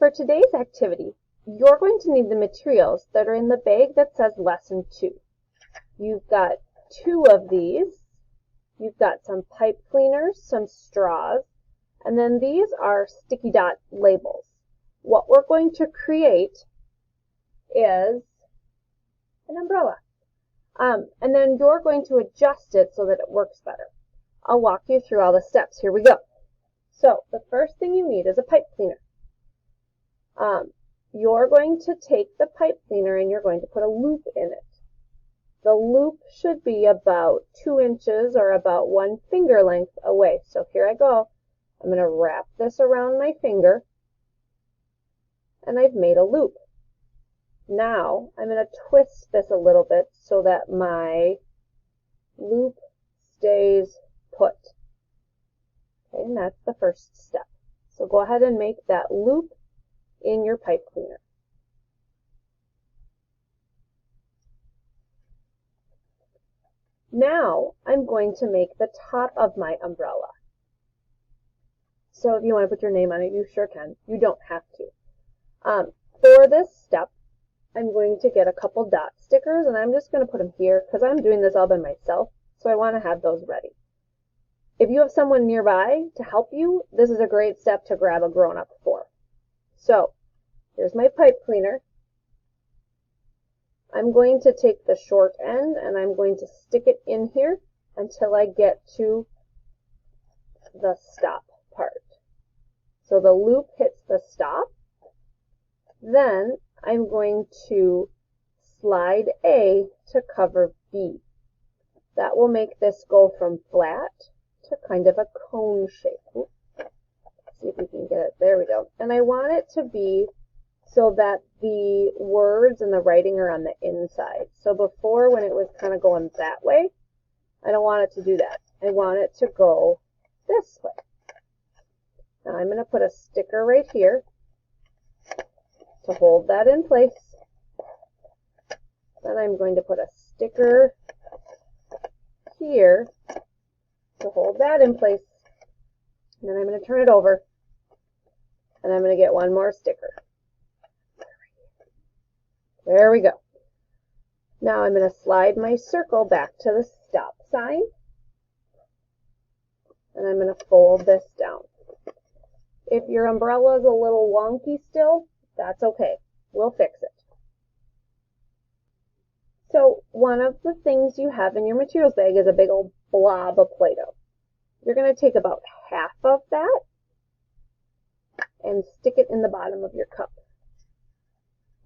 For today's activity, you're going to need the materials that are in the bag that says Lesson 2. You've got 2 of these. You've got some pipe cleaners, some straws, and then these are sticky dot labels. What we're going to create is an umbrella. And then you're going to adjust it so that it works better. I'll walk you through all the steps. Here we go. So the first thing you need is a pipe cleaner. You're going to take the pipe cleaner and you're going to put a loop in it. The loop should be about 2 inches or about 1 finger length away. So here I go. I'm going to wrap this around my finger and I've made a loop. Now I'm going to twist this a little bit so that my loop stays put. Okay, and that's the first step. So go ahead and make that loop in your pipe cleaner. Now I'm going to make the top of my umbrella. So if you want to put your name on it, you sure can. You don't have to. For this step, I'm going to get a couple dot stickers, and I'm just going to put them here because I'm doing this all by myself, so I want to have those ready. If you have someone nearby to help you, this is a great step to grab a grown-up for. So here's my pipe cleaner. I'm going to take the short end and I'm going to stick it in here until I get to the stop part. So the loop hits the stop. Then I'm going to slide A to cover B. That will make this go from flat to kind of a cone shape. Oops. See if we can get it. There we go. And I want it to be so that the words and the writing are on the inside. So before, when it was kind of going that way, I don't want it to do that. I want it to go this way. Now I'm going to put a sticker right here to hold that in place. Then I'm going to put a sticker here to hold that in place. And then I'm going to turn it over and I'm going to get one more sticker. There we go. Now I'm going to slide my circle back to the stop sign and I'm going to fold this down. If your umbrella is a little wonky still, that's okay. We'll fix it. So one of the things you have in your materials bag is a big old blob of Play-Doh. You're going to take about half of that and stick it in the bottom of your cup.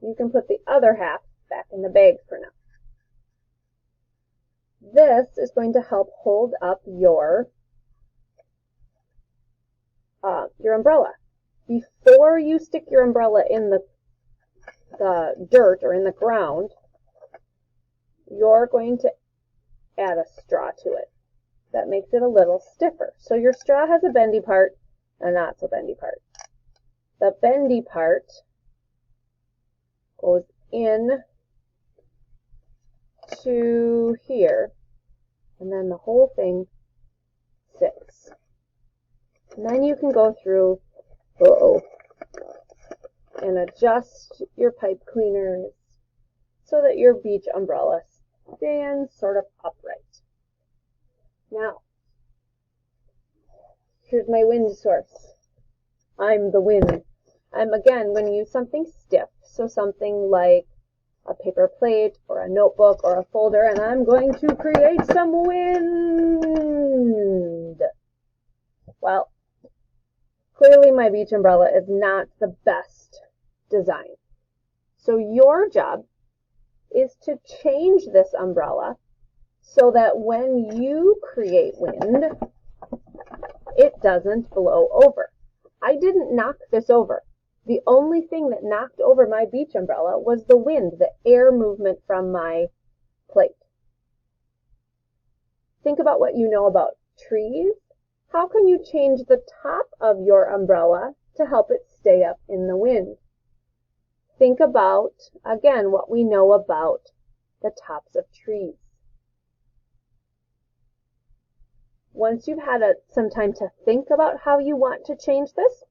You can put the other half back in the bag for now. This is going to help hold up your umbrella. Before you stick your umbrella in the dirt or in the ground, you're going to add a straw to it. That makes it a little stiffer. So your straw has a bendy part and a not so bendy part. The bendy part goes in to here, and then the whole thing sits. And then you can go through and adjust your pipe cleaners so that your beach umbrella stands sort of upright. Now, here's my wind source. I'm the wind. I'm again going to use something stiff, so something like a paper plate or a notebook or a folder, and I'm going to create some wind. Well, clearly my beach umbrella is not the best design. So your job is to change this umbrella so that when you create wind, it doesn't blow over. I didn't knock this over. The only thing that knocked over my beach umbrella was the wind, the air movement from my plate. Think about what you know about trees. How can you change the top of your umbrella to help it stay up in the wind? Think about, again, what we know about the tops of trees. Once you've had some time to think about how you want to change this,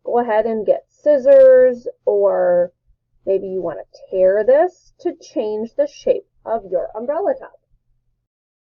go ahead and get scissors, or maybe you want to tear this to change the shape of your umbrella top.